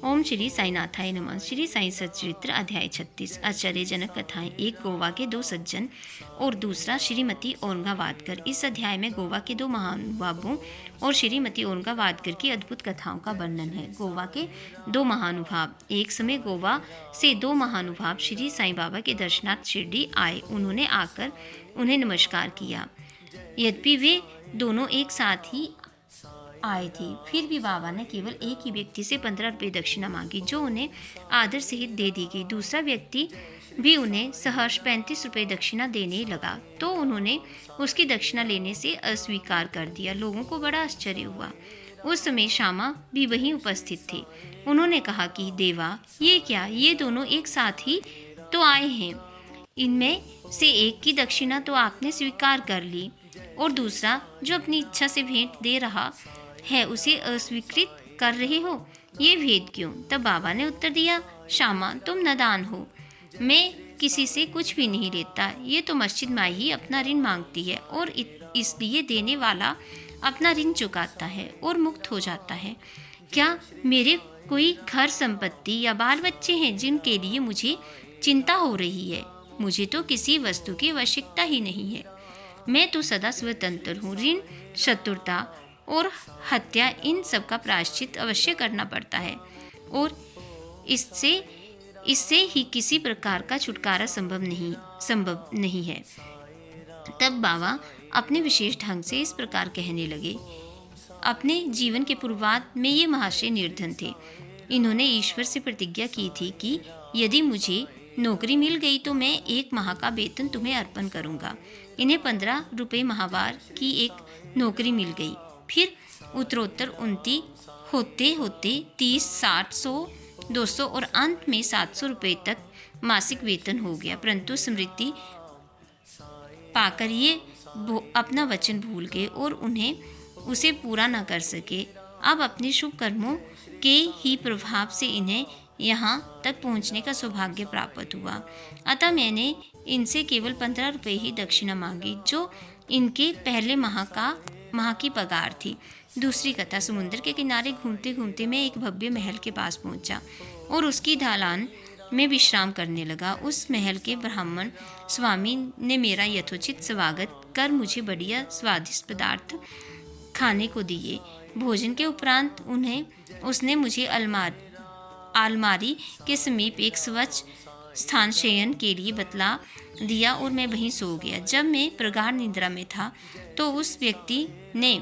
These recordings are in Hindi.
ओम श्री साईनाथाय नमः। श्री साई सच्चरित्र अध्याय 36। आश्चर्यजनक कथाएं। एक गोवा के दो सज्जन और दूसरा श्रीमती औरंगावादकर। इस अध्याय में गोवा के दो महानुभावों और श्रीमती औरंगावादकर की अद्भुत कथाओं का वर्णन है। गोवा के दो महानुभाव। एक समय गोवा से दो महानुभाव श्री साईं बाबा के दर्शनार्थ शिरडी आए। उन्होंने आकर उन्हें नमस्कार किया। यद्यपि वे दोनों एक साथ ही आए थे, फिर भी बाबा ने केवल एक ही व्यक्ति से 15 रुपये दक्षिणा मांगी, जो उन्हें आदर सहित दे दी गई। दूसरा व्यक्ति भी उन्हें सहर्ष 35 रुपये दक्षिणा देने लगा, तो उन्होंने उसकी दक्षिणा लेने से अस्वीकार कर दिया। लोगों को बड़ा आश्चर्य हुआ। उस समय श्यामा भी वहीं उपस्थित थे। उन्होंने कहा कि देवा, ये क्या, ये दोनों एक साथ ही तो आए हैं। इनमें से एक की दक्षिणा तो आपने स्वीकार कर ली, और दूसरा जो अपनी इच्छा से भेंट दे रहा है उसे अस्वीकृत कर रहे हो। ये भेद क्यों? तब बाबा ने उत्तर दिया, श्यामा, तुम नादान हो। मैं किसी से कुछ भी नहीं लेता। ये तो मस्जिद माई ही अपना ऋण मांगती है, और इसलिए देने वाला अपना ऋण चुकाता है और मुक्त हो जाता है। क्या मेरे कोई घर संपत्ति या बाल बच्चे हैं जिनके लिए मुझे चिंता हो रही है? मुझे तो किसी वस्तु की आवश्यकता ही नहीं है। मैं तो सदा स्वतंत्र हूँ। ऋण, शत्रुता और हत्या, इन सब का प्रायश्चित अवश्य करना पड़ता है, और इससे ही किसी प्रकार का छुटकारा संभव नहीं है। तब बाबा अपने विशेष ढंग से इस प्रकार कहने लगे। अपने जीवन के पूर्वार्ध में ये महाशय निर्धन थे। इन्होंने ईश्वर से प्रतिज्ञा की थी कि यदि मुझे नौकरी मिल गई तो मैं 1 माह का वेतन तुम्हें अर्पण करूंगा। इन्हें 15 रुपये माहवार की एक नौकरी मिल गई। फिर उत्तरोत्तर उन्नति होते होते 30, 60, 100, 200 और अंत में 700 रुपये तक मासिक वेतन हो गया। परंतु स्मृति पाकर ये अपना वचन भूल गए और उसे पूरा न कर सके। अब अपने शुभ कर्मों के ही प्रभाव से इन्हें यहाँ तक पहुँचने का सौभाग्य प्राप्त हुआ। अतः मैंने इनसे केवल 15 रुपये ही दक्षिणा मांगी, जो इनके पहले माह की पगार थी। दूसरी कथा। समुद्र के किनारे घूमते घूमते मैं एक भव्य महल के पास पहुंचा और उसकी ढलान में विश्राम करने लगा। उस महल के ब्राह्मण स्वामी ने मेरा यथोचित स्वागत कर मुझे बढ़िया स्वादिष्ट पदार्थ खाने को दिए। भोजन के उपरांत उसने मुझे अलमारी के समीप एक स्वच्छ स्थान शयन के लिए बतला दिया, और मैं वहीं सो गया। जब मैं प्रगाढ़ निद्रा में था तो उस व्यक्ति ने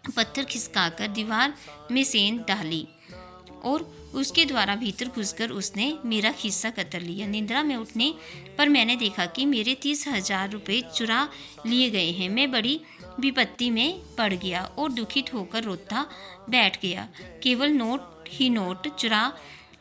पत्थर खिसकाकर दीवार में सेंध डाली, और उसके द्वारा भीतर घुसकर उसने मेरा हिस्सा कतर लिया। निद्रा में उठने पर मैंने देखा कि मेरे 30,000 रुपये चुरा लिए गए हैं। मैं बड़ी विपत्ति में पड़ गया और दुखित होकर रोता बैठ गया। केवल नोट चुरा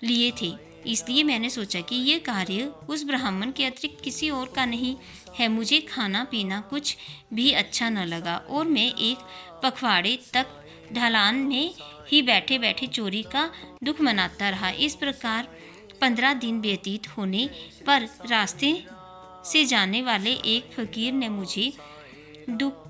लिए थे, इसलिए मैंने सोचा कि ये कार्य उस ब्राह्मण के अतिरिक्त किसी और का नहीं है। मुझे खाना पीना कुछ भी अच्छा न लगा, और मैं एक पखवाड़े तक ढलान में ही बैठे बैठे चोरी का दुख मनाता रहा। इस प्रकार 15 दिन व्यतीत होने पर रास्ते से जाने वाले एक फकीर ने मुझे दुख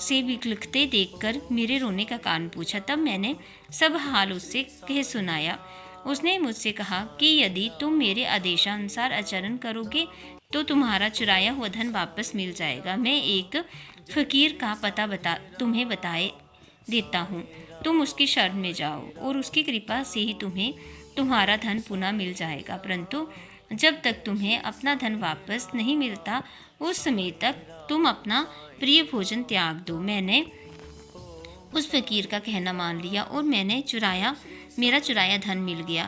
से विकलते देखकर मेरे रोने का कारण पूछा। तब मैंने सब हाल उससे कह सुनाया। उसने मुझसे कहा कि यदि तुम मेरे आदेशानुसार आचरण करोगे तो तुम्हारा चुराया हुआ धन वापस मिल जाएगा। मैं एक फकीर का पता तुम्हें बताए देता हूँ। तुम उसकी शरण में जाओ और उसकी कृपा से ही तुम्हें तुम्हारा धन पुनः मिल जाएगा। परंतु जब तक तुम्हें अपना धन वापस नहीं मिलता, उस समय तक तुम अपना प्रिय भोजन त्याग दो। मैंने उस फकीर का कहना मान लिया और मेरा चुराया धन मिल गया।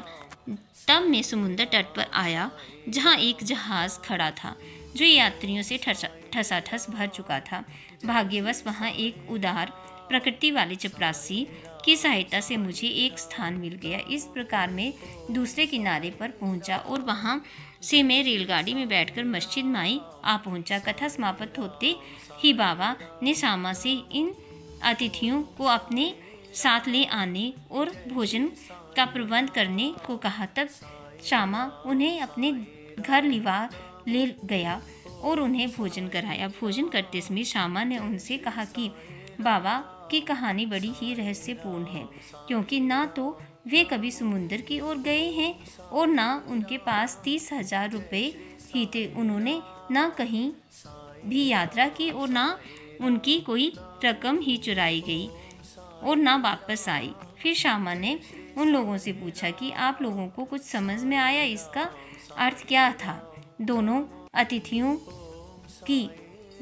तब मैं समुद्र तट पर आया, जहाँ एक जहाज़ खड़ा था जो यात्रियों से ठसाठस भर चुका था। भाग्यवश वहाँ एक उदार प्रकृति वाले चपरासी की सहायता से मुझे एक स्थान मिल गया। इस प्रकार मैं दूसरे किनारे पर पहुंचा, और वहां से मैं रेलगाड़ी में बैठकर मस्जिद माई आ पहुंचा। कथा समाप्त होते ही बाबा ने श्यामा से इन अतिथियों को अपने साथ ले आने और भोजन का प्रबंध करने को कहा। तब श्यामा उन्हें अपने घर ले गया और उन्हें भोजन कराया। भोजन करते समय श्यामा ने उनसे कहा कि बाबा की कहानी बड़ी ही रहस्यपूर्ण है, क्योंकि ना तो वे कभी समुंदर की ओर गए हैं और ना उनके पास 30,000 रुपये ही थे। उन्होंने ना कहीं भी यात्रा की और ना उनकी कोई रकम ही चुराई गई और ना वापस आई। फिर श्यामा ने उन लोगों से पूछा कि आप लोगों को कुछ समझ में आया, इसका अर्थ क्या था? दोनों अतिथियों की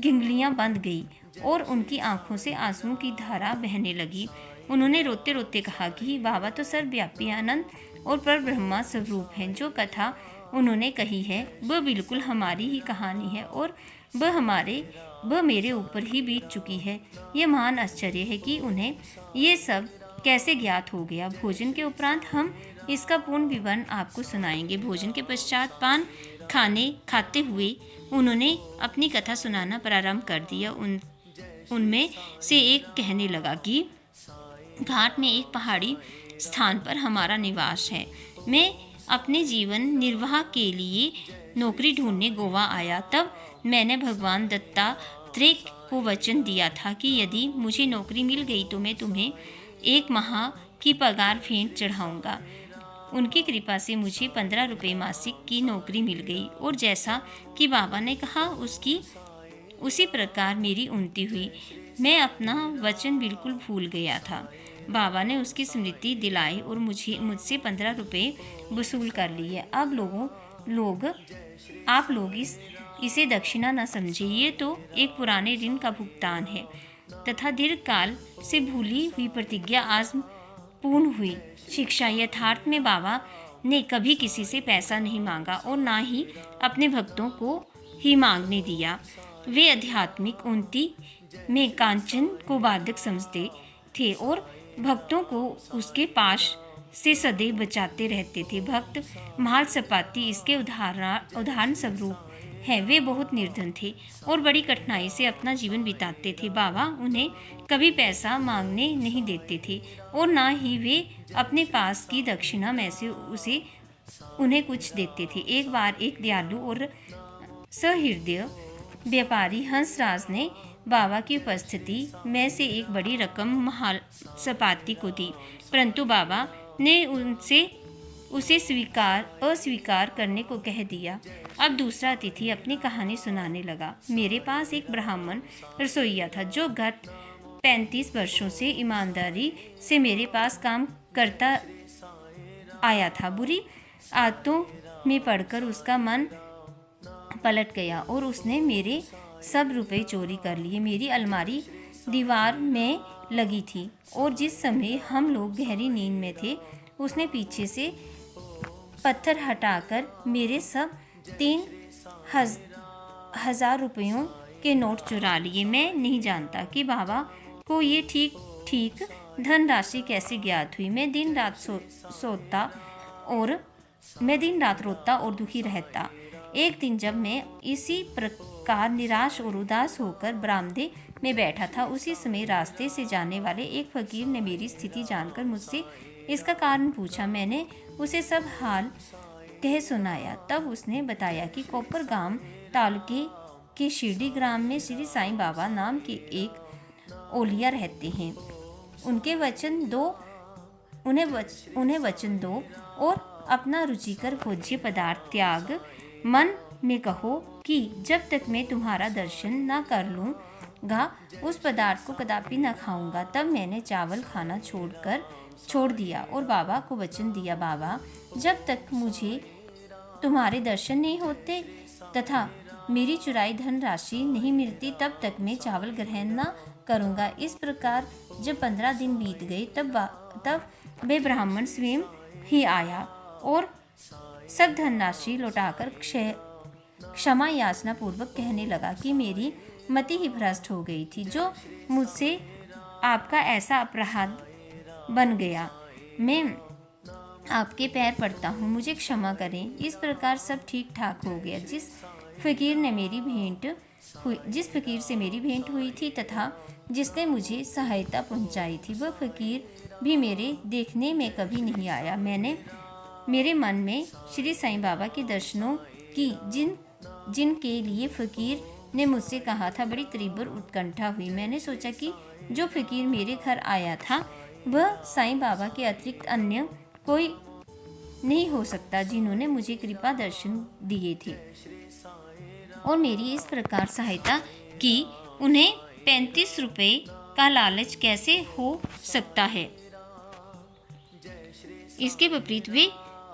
घिंगलियां बंद गई और उनकी आंखों से आंसुओं की धारा बहने लगी। उन्होंने रोते रोते कहा कि बाबा तो सर्वव्यापी आनंद और परब्रह्मा स्वरूप हैं। जो कथा उन्होंने कही है वह बिल्कुल हमारी ही कहानी है और वह मेरे ऊपर ही बीत चुकी है। यह महान आश्चर्य है कि उन्हें ये सब कैसे ज्ञात हो गया। भोजन के उपरांत हम इसका पूर्ण विवरण आपको सुनाएंगे। भोजन के पश्चात पान खाते हुए उन्होंने अपनी कथा सुनाना प्रारंभ कर दिया। उनमें से एक कहने लगा कि घाट में एक पहाड़ी स्थान पर हमारा निवास है। मैं अपने जीवन निर्वाह के लिए नौकरी ढूंढने गोवा आया। तब मैंने भगवान दत्तात्रेय को वचन दिया था कि यदि मुझे नौकरी मिल गई तो मैं तुम्हें 1 माह की पगार भेंट चढ़ाऊंगा। उनकी कृपा से मुझे 15 रुपये मासिक की नौकरी मिल गई और जैसा कि बाबा ने कहा उसी प्रकार मेरी उन्नति हुई। मैं अपना वचन बिल्कुल भूल गया था। बाबा ने उसकी स्मृति दिलाई और मुझसे 15 रुपये वसूल कर लिए। अब आप लोग इसे दक्षिणा न समझे, ये तो एक पुराने ऋण का भुगतान है तथा दीर्घ काल से भूली हुई प्रतिज्ञा आज पूर्ण हुई। शिक्षा यथार्थ में बाबा ने कभी किसी से पैसा नहीं मांगा और ना ही अपने भक्तों को ही मांगने दिया। वे आध्यात्मिक उन्नति में कांचन को बाधक समझते थे और भक्तों को उसके पास से सदैव बचाते रहते थे। भक्त महालसपाती इसके उदाहरण स्वरूप है। वे बहुत निर्धन थे और बड़ी कठिनाई से अपना जीवन बिताते थे। बाबा उन्हें कभी पैसा मांगने नहीं देते थे और ना ही वे अपने पास की दक्षिणा में से उन्हें कुछ देते थे। एक बार एक दयालु और सहृदय व्यापारी हंसराज ने बाबा की उपस्थिति में से एक बड़ी रकम महालसपाती को दी, परंतु बाबा ने उसे अस्वीकार करने को कह दिया। अब दूसरा अतिथि अपनी कहानी सुनाने लगा। मेरे पास एक ब्राह्मण रसोइया था जो गत 35 वर्षों से ईमानदारी से मेरे पास काम करता आया था। बुरी आदतों में पड़कर उसका मन पलट गया और उसने मेरे सब रुपए चोरी कर लिए। मेरी अलमारी दीवार में लगी थी और जिस समय हम लोग गहरी नींद में थे उसने पीछे से पत्थर हटाकर मेरे सब 3,000 रुपयों के नोट चुरा लिए। मैं नहीं जानता कि बाबा को ये ठीक धनराशि कैसे ज्ञात हुई। मैं दिन रात रोता और दुखी रहता। एक दिन जब मैं इसी प्रकार निराश और उदास होकर बरामदे में बैठा था, उसी समय रास्ते से जाने वाले एक फकीर ने मेरी स्थिति जानकर मुझसे इसका कारण पूछा। मैंने उसे सब हाल कह सुनाया। तब उसने बताया कि कोपरगाम तालुके के शिरडी ग्राम में श्री साईं बाबा नाम के एक ओलिया रहते हैं। उन्हें वचन दो और अपना रुचिकर भोज्य पदार्थ त्याग मन में कहो कि जब तक मैं तुम्हारा दर्शन न कर लूँगा उस पदार्थ को कदापि न खाऊंगा। तब मैंने चावल खाना छोड़ दिया और बाबा को वचन दिया, बाबा जब तक मुझे तुम्हारे दर्शन नहीं होते तथा मेरी चुराई धनराशि नहीं मिलती तब तक मैं चावल ग्रहण न करूँगा। इस प्रकार जब 15 दिन बीत गए तब वे ब्राह्मण स्वयं ही आया और सब धनराशि लौटाकर क्षमा याचना पूर्वक कहने लगा कि मेरी मति ही भ्रष्ट हो गई थी जो मुझसे आपका ऐसा अपराध बन गया। मैं आपके पैर पड़ता हूँ, मुझे क्षमा करें। इस प्रकार सब ठीक ठाक हो गया। जिस फकीर से मेरी भेंट हुई थी तथा जिसने मुझे सहायता पहुँचाई थी वह फकीर भी मेरे देखने में कभी नहीं आया। मेरे मन में श्री साईं बाबा के दर्शनों की जिनके लिए फकीर ने मुझसे कहा था बड़ी तीव्र उत्कंठा हुई। मैंने सोचा कि जो फकीर मेरे घर आया था वह साईं बाबा के अतिरिक्त अन्य कोई नहीं हो सकता जिन्होंने मुझे कृपा दर्शन दिए थे और मेरी इस प्रकार सहायता की। उन्हें 35 रुपये का लालच कैसे हो सकता है। इसके विपरीत वे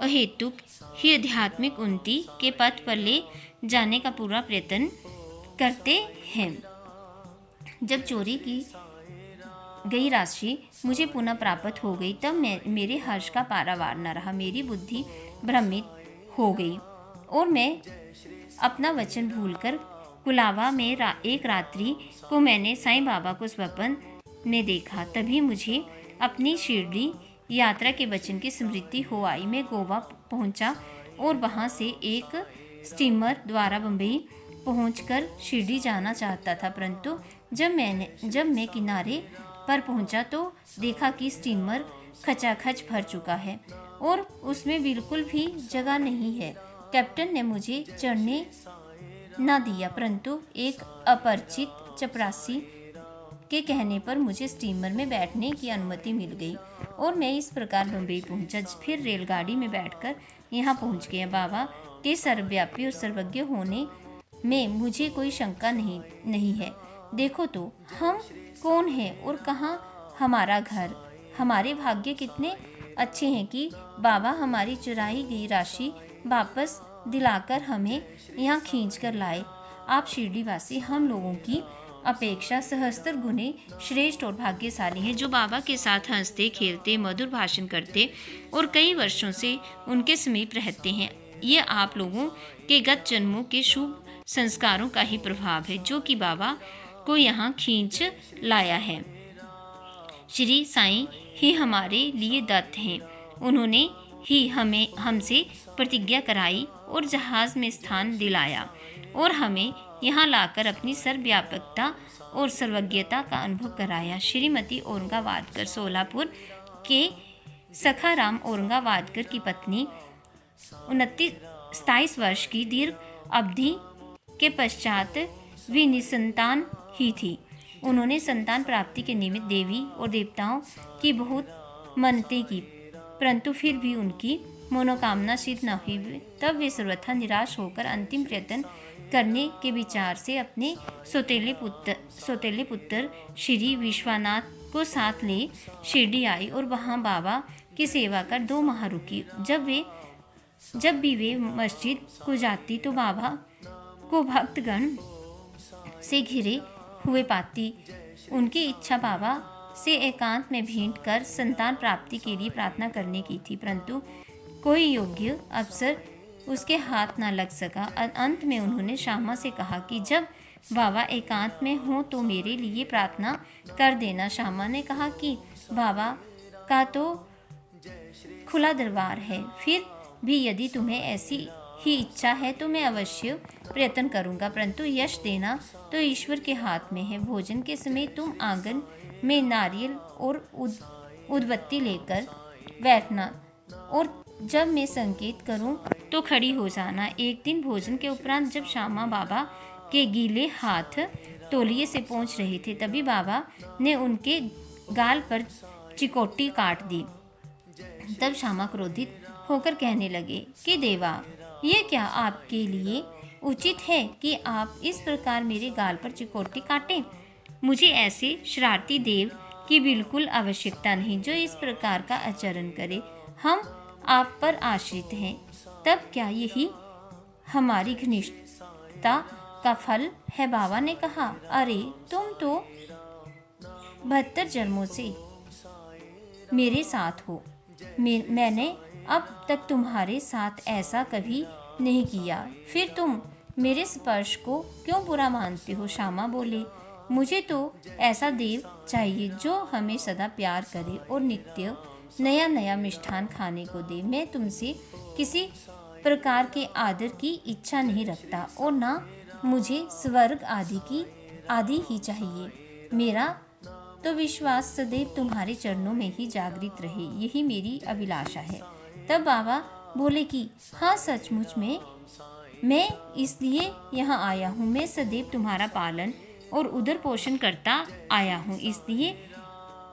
अहेतुक ही आध्यात्मिक उन्नति के पथ पर ले जाने का पूरा प्रयत्न करते हैं। जब चोरी की गई राशि मुझे पुनः प्राप्त हो गई तब मेरे हर्ष का पारावार न रहा। मेरी बुद्धि भ्रमित हो गई और मैं अपना वचन भूलकर कुलावा में एक रात्रि को मैंने साईं बाबा को स्वप्न में देखा। तभी मुझे अपनी शिरडी यात्रा के वचन की स्मृति हो आई। मैं गोवा पहुंचा और वहां से एक स्टीमर द्वारा बम्बई पहुंचकर शिरडी जाना चाहता था, परंतु जब मैं किनारे पर पहुंचा तो देखा कि स्टीमर खचाखच भर चुका है और उसमें बिल्कुल भी जगह नहीं है। कैप्टन ने मुझे चढ़ने न दिया, परंतु एक अपरिचित चपरासी के कहने पर मुझे स्टीमर में बैठने की अनुमति मिल गई और मैं इस प्रकार बम्बई पहुंचा। फिर रेलगाड़ी में बैठकर यहाँ पहुंच गया। बाबा के सर्वव्यापी और सर्वज्ञ होने में मुझे कोई शंका नहीं है। देखो तो हम कौन हैं और कहाँ हमारा घर। हमारे भाग्य कितने अच्छे हैं कि बाबा हमारी चुराई गई राशि वापस दिलाकर हमें यहाँ खींच कर लाए। आप शिरडीवासी हम लोगों की अपेक्षा सहस्त्र गुने श्रेष्ठ और भाग्यशाली हैं, जो बाबा के साथ हंसते खेलते मधुर भाषण करते और कई वर्षों से उनके समीप रहते हैं। ये आप लोगों के गत जन्मों के शुभ संस्कारों का ही प्रभाव है जो कि बाबा को यहाँ खींच लाया है। श्री साईं ही हमारे लिए दत्त हैं। उन्होंने ही हमसे प्रतिज्ञा कराई और जहाज में स्थान दिलाया और हमें यहाँ लाकर अपनी सर्वव्यापकता और सर्वज्ञता का अनुभव कराया। श्रीमती औरंगाबादकर सोलापुर के सखाराम औरंगाबादकर की पत्नी 27 वर्ष की दीर्घ अवधि के पश्चात वे निसंतान ही थी। उन्होंने संतान प्राप्ति के निमित्त देवी और देवताओं की बहुत मन्नतें की, परंतु फिर भी उनकी मनोकामना सिद्ध न हुई। तब वे सर्वथा निराश होकर अंतिम प्रयत्न करने के विचार से अपने सौतेले पुत्र श्री विश्वनाथ को साथ ले शिरडी आई और वहां बाबा की सेवा कर 2 माह रुकी। जब भी वे मस्जिद को जाती तो बाबा को भक्तगण से घिरे हुए पाती। उनकी इच्छा बाबा से एकांत में भेंट कर संतान प्राप्ति के लिए प्रार्थना करने की थी, परंतु कोई योग्य अवसर उसके हाथ न लग सका। अंत में उन्होंने श्यामा से कहा कि जब बाबा एकांत में हो तो मेरे लिए प्रार्थना कर देना। श्यामा ने कहा कि बाबा का तो खुला दरबार है, फिर भी यदि तुम्हें ऐसी ही इच्छा है तो मैं अवश्य प्रयत्न करूंगा, परंतु यश देना तो ईश्वर के हाथ में है। भोजन के समय तुम आंगन में नारियल और उदबत्ती लेकर बैठना और जब मैं संकेत करूं तो खड़ी हो जाना। एक दिन भोजन के उपरांत जब श्यामा बाबा के गीले हाथ तौलिए से पहुंच रहे थे, तभी बाबा ने उनके गाल पर चिकोटी काट दी। तब श्यामा क्रोधित होकर कहने लगे कि देवा, ये क्या आपके लिए उचित है कि आप इस प्रकार मेरे गाल पर चिकोटी काटें? मुझे ऐसे शरारती देव की बिल्कुल आवश्यकता नहीं जो इस प्रकार का आचरण करे। हम आप पर आश्रित हैं, तब क्या यही हमारी घनिष्ठता का फल है? बाबा ने कहा, अरे तुम तो 72 जन्मों से मेरे साथ हो। मैंने अब तक तुम्हारे साथ ऐसा कभी नहीं किया, फिर तुम मेरे स्पर्श को क्यों बुरा मानते हो? श्यामा बोले, मुझे तो ऐसा देव चाहिए जो हमें सदा प्यार करे और नित्य नया नया मिष्ठान खाने को दे। मैं तुमसे किसी प्रकार के आदर की इच्छा नहीं रखता और ना मुझे स्वर्ग आदि ही चाहिए। मेरा तो विश्वास सदैव तुम्हारे चरणों में ही जागृत रहे, यही मेरी अभिलाषा है। तब बाबा बोले कि हाँ, सचमुच में मैं इसलिए यहाँ आया हूँ। मैं सदैव तुम्हारा पालन और उदर पोषण करता आया हूँ, इसलिए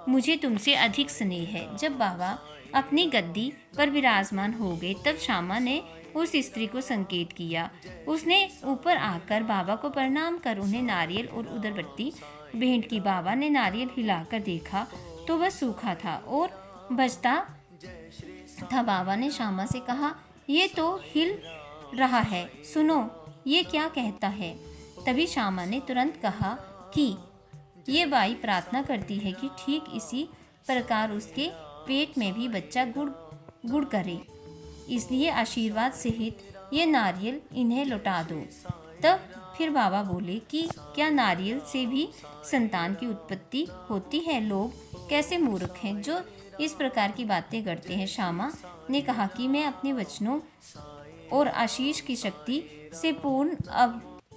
मुझे तुमसे अधिक स्नेह है। जब बाबा अपनी गद्दी पर विराजमान हो गए, तब श्यामा ने उस स्त्री को संकेत किया। उसने ऊपर आकर बाबा को प्रणाम कर उन्हें नारियल और उदरबत्ती भेंट की। बाबा ने नारियल हिलाकर देखा तो वह सूखा था और बजता था। बाबा ने श्यामा से कहा, ये तो हिल रहा है, सुनो ये क्या कहता है। तभी श्यामा ने तुरंत कहा कि ये बाई प्रार्थना करती है कि ठीक इसी प्रकार उसके पेट में भी बच्चा गुड़ गुड़ करे, इसलिए आशीर्वाद सहित ये नारियल इन्हें लौटा दो। तब फिर बाबा बोले कि क्या नारियल से भी संतान की उत्पत्ति होती है? लोग कैसे मूर्ख हैं जो इस प्रकार की बातें करते हैं। श्यामा ने कहा कि मैं अपने वचनों और आशीष की शक्ति से पूर्ण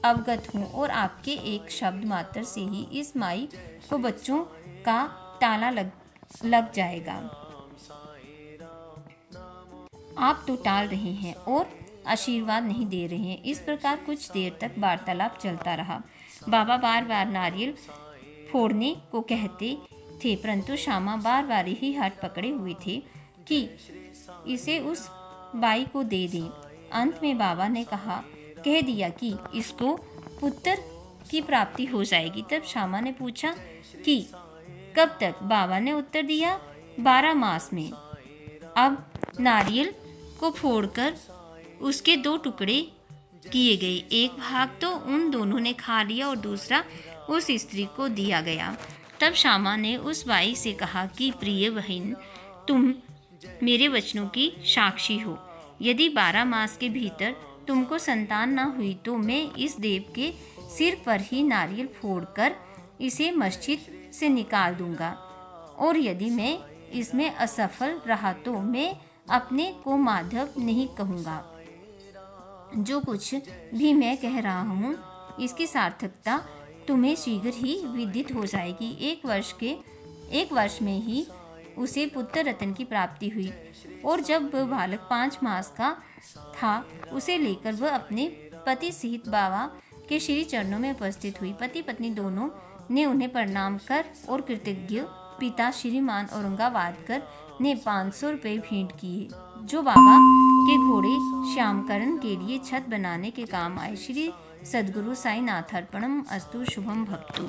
अवगत हूँ और आपके एक शब्द मात्र से ही इस माई को बच्चों का ताला लग जाएगा। आप तो टाल रहे हैं और आशीर्वाद नहीं दे रहे हैं। इस प्रकार कुछ देर तक वार्तालाप चलता रहा। बाबा बार बार नारियल फोड़ने को कहते थे, परंतु श्यामा बार बार ही हाथ पकड़े हुए थे कि इसे उस बाई को दे दें। अंत में बाबा ने कह दिया कि इसको पुत्र की प्राप्ति हो जाएगी। तब श्यामा ने पूछा कि कब तक? बाबा ने उत्तर दिया, 12 मास में। अब नारियल को फोड़कर उसके 2 टुकड़े किए गए। एक भाग तो उन दोनों ने खा लिया और दूसरा उस स्त्री को दिया गया। तब श्यामा ने उस बाई से कहा कि प्रिय बहन, तुम मेरे वचनों की साक्षी हो। यदि 12 मास के भीतर तुमको संतान न हुई तो मैं इस देव के सिर पर ही नारियल फोड़कर इसे मस्जिद से निकाल दूंगा, और यदि मैं इसमें असफल रहा तो मैं अपने को माधव नहीं कहूँगा। जो कुछ भी मैं कह रहा हूँ इसकी सार्थकता तुम्हें शीघ्र ही विदित हो जाएगी। एक वर्ष में ही उसे पुत्र रत्न की प्राप्ति हुई, और जब वह बालक 5 मास का था उसे लेकर वह अपने पति सहित बाबा के श्री चरणों में उपस्थित हुई। पति पत्नी दोनों ने उन्हें प्रणाम कर और कृतज्ञ पिता श्रीमान औरंगाबादकर ने 500 रुपये भेंट किए, जो बाबा के घोड़े श्यामकरण के लिए छत बनाने के काम आए। श्री सद्गुरु साईनाथ अर्पणम अस्तु। शुभम भक्तु।